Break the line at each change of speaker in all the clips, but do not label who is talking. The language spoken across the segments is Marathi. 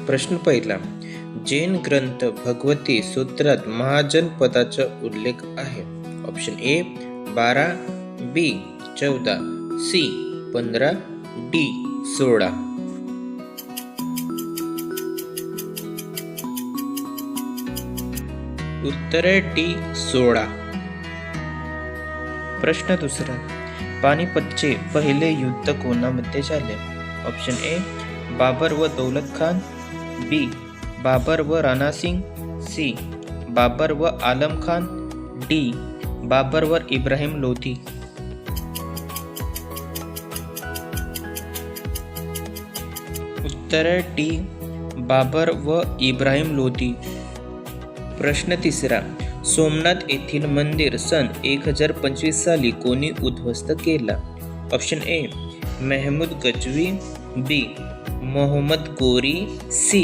प्रश्न पहिला. जैन ग्रंथ भगवती सूत्रात महाजन पदाचा उल्लेख आहे. Option A 12, B 14, C 15, D 16. उत्तर आहे डी 16. प्रश्न दुसरा. पानिपतचे पहिले युद्ध कोणामध्ये झाले? ऑप्शन ए बाबर व दौलत खान, बी बाबर व राणा सिंग, सी बाबर व आलम खान, डी बाबर व इब्राहिम लोधी. उत्तर डी बाबर व इब्राहिम लोधी. प्रश्न तिसरा. सोमनाथ येथील मंदिर सन 1025 साली कोणी उद्ध्वस्त केला? Option A Mahmood Gajvi, B Mohammad Ghori, C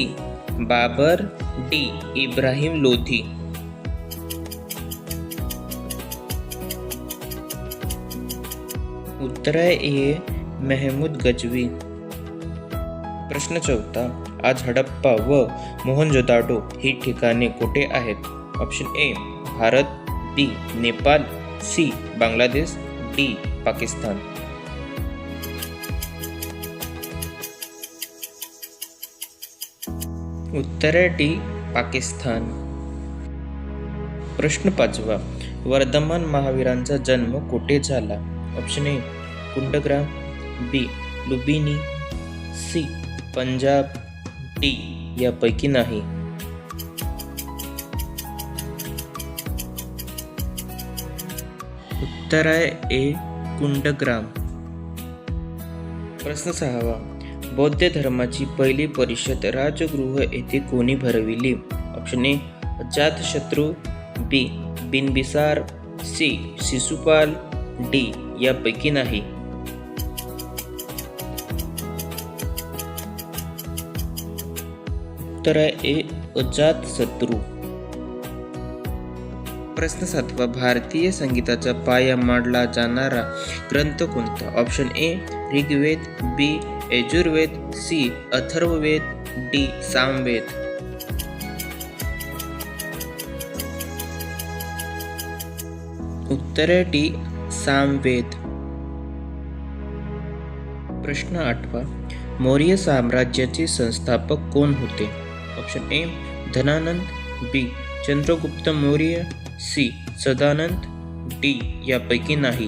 Babar, D Ibrahim Lodhi. उत्तर आहे ए महमूद गजवी. प्रश्न चौथा. आज हडप्पा व मोहनजोदाडो ही ठिकाणे कुठे आहेत? Option A Bharat, B Nepal, C Bangladesh, D Pakistan. उत्तर आहे डी पाकिस्तान. प्रश्न पाचवा. वर्धमान महावीरांचा जन्म कुठे झाला? Option A Kundagram, B Lumbini, C Punjab, D यापैकी नाही. उत्तर आहे ए कुंडग्राम. प्रश्न सहावा. बौद्ध धर्माची पहिली परिषद राजगृह येथे कोणी भरविली? Option A Ajatashatru, B Bimbisar, C Shishupal, D यापैकी नाही. उत्तर आहे ए अजातशत्रू. प्रश्न सातवा. भारतीय संगीताचा पाया मानला जाणारा ग्रंथ कोणता? Option A Rigveda, B Yajurveda, C Atharvaveda, D Samaveda. उत्तर आहे डी सामवेद. प्रश्न आठवा. मौर्य साम्राज्याचे संस्थापक कोण होते? Option A Dhanananda, B Chandragupta Maurya, C Sadananda, D यापैकी नाही.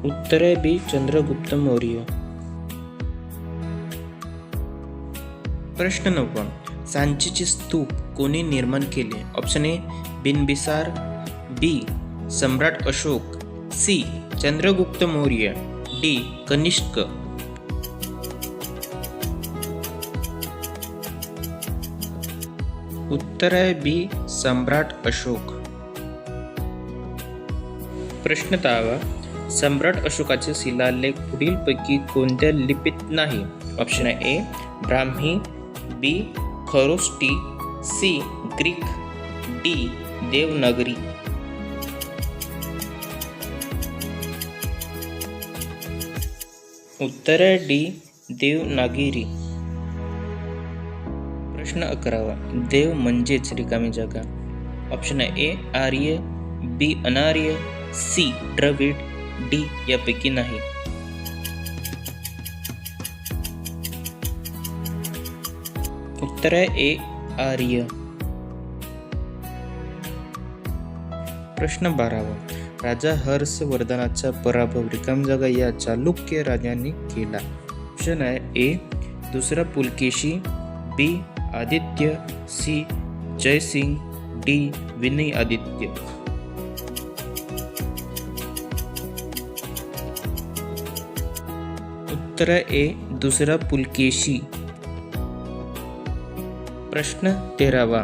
उत्तर आहे बी चंद्रगुप्त मौर्य. प्रश्न नववा. सांचीचे स्तूप कोणी निर्माण केले? Option A Bimbisara, B Samrat Ashoka, C Chandragupta Maurya, D Kanishka. उत्तर आहे बी सम्राट अशोक. प्रश्न 10वा. सम्राट अशोकाचे शिलालेख पुढीलपैकी कोणत्या लिपीत नाही? Option A Brahmi, B Kharosthi, C Greek, D Devanagari. उत्तर आहे डी देवनागरी. प्रश्न 11वा. देव म्हणजेच रिकामी जागा. ऑप्शन ए आर्य, बी अनार्य, सी द्रविड, डी यापैकी नाही. उत्तर आहे ए आर्य. प्रश्न 12वा. राजा हर्षवर्धनाचा पराभव रिकामी जागा या चालुक्य राजांनी केला? ऑप्शन आहे ए दुसरा पुलकेशी, बी आदित्य, सी जयसिंग, डी विनय आदित्य. उत्तर ए दुसरा पुलकेशी. प्रश्न 13वा.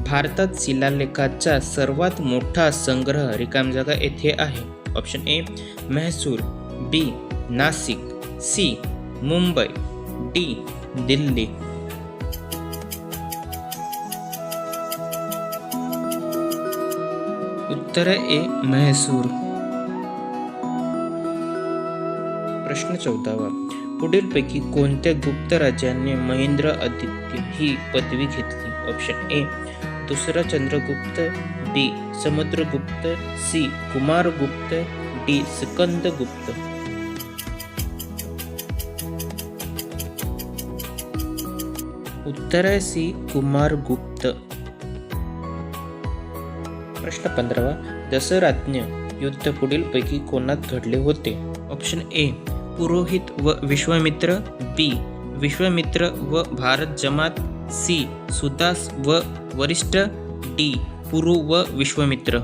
भारतात शिलालेखाचा सर्वात मोठा संग्रह रिकामी जागा येथे आहे? Option A Mysore, B Nashik, C Mumbai, D Delhi. उत्तर ए म्हैसूर. प्रश्न 14वा. पुढीलपैकी कोणत्या गुप्त राजाने महेंद्र आदित्य ही पदवी घेतली? ऑप्शन ए दुसरा चंद्रगुप्त, बी समुद्रगुप्त, सी कुमारगुप्त, डी स्कंदगुप्त. उत्तर आहे सी कुमारगुप्त. प्रश्न 15वा. दशराज्ञ युद्ध पुढीलपैकी कोणात घडले होते? ऑप्शन ए पुरोहित व विश्वामित्र, बी विश्वामित्र व भारत जमात, सी सुदास व वरिष्ठ, डी पुरु व विश्वामित्र.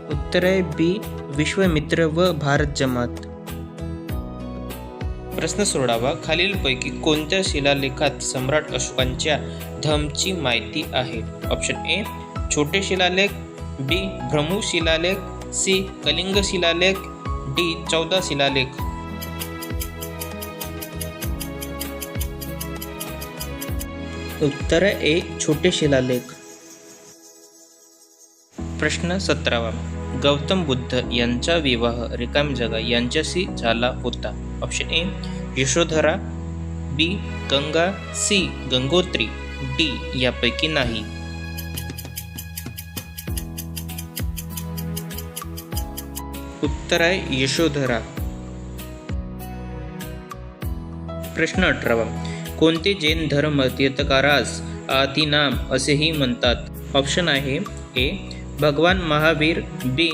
उत्तर आहे बी विश्वामित्र व भारत जमात. प्रश्न 16वा. खालीलपैकी कोणत्या शिलालेखात सम्राट अशोकांच्या धम्मची माहिती आहे? ऑप्शन ए छोटे शिलालेख, बी भ्रमु शिलालेख, सी कलिंग शिलालेख, डी 14 शिलालेख. उत्तर ए छोटे शिलालेख. प्रश्न 17वा. गौतम बुद्ध यांचा विवाह रिकाम्या जागा यांच्याशी झाला होता? Option A Yashodhara, B Ganga, C Gangotri, D यापैकी नाही. उत्तर आहे यशोधरा. प्रश्न 18वा. कोणते जैन धर्म तीर्थकारास आदिनाम असेही म्हणतात? ऑप्शन आहे ए भगवान महावीर, बी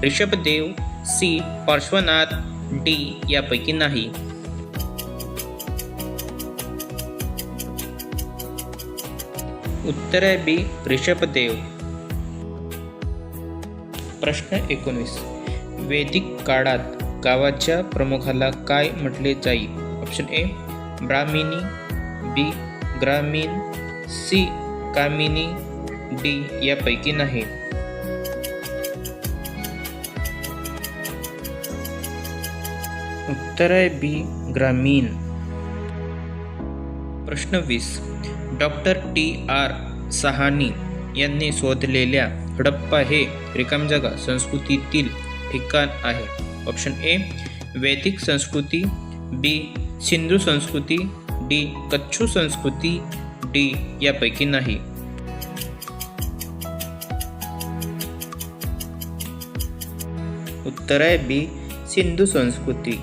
ऋषभदेव, सी पार्श्वनाथ, डी यापैकी नाही. उत्तर आहे बी ऋषभदेव. प्रश्न 19. वैदिक काळात गावाच्या प्रमुखाला काय म्हटले जाई? ऑप्शन ए ब्राह्मिणी, बी ग्रामीण, सी कामिनी, डी यापैकी नाही. उत्तर आहे बी ग्रामीण. प्रश्न 20. Doctor TR. साहानी यांनी शोधलेल्या हडप्पा हे रिकाम्या जागा संस्कृतीतील ठिकाण आहे? ऑप्शन ए वैदिक संस्कृती, बी सिंधू संस्कृती, डी कच्छू संस्कृती, डी यापैकी नाही. उत्तर आहे बी सिंधू संस्कृती.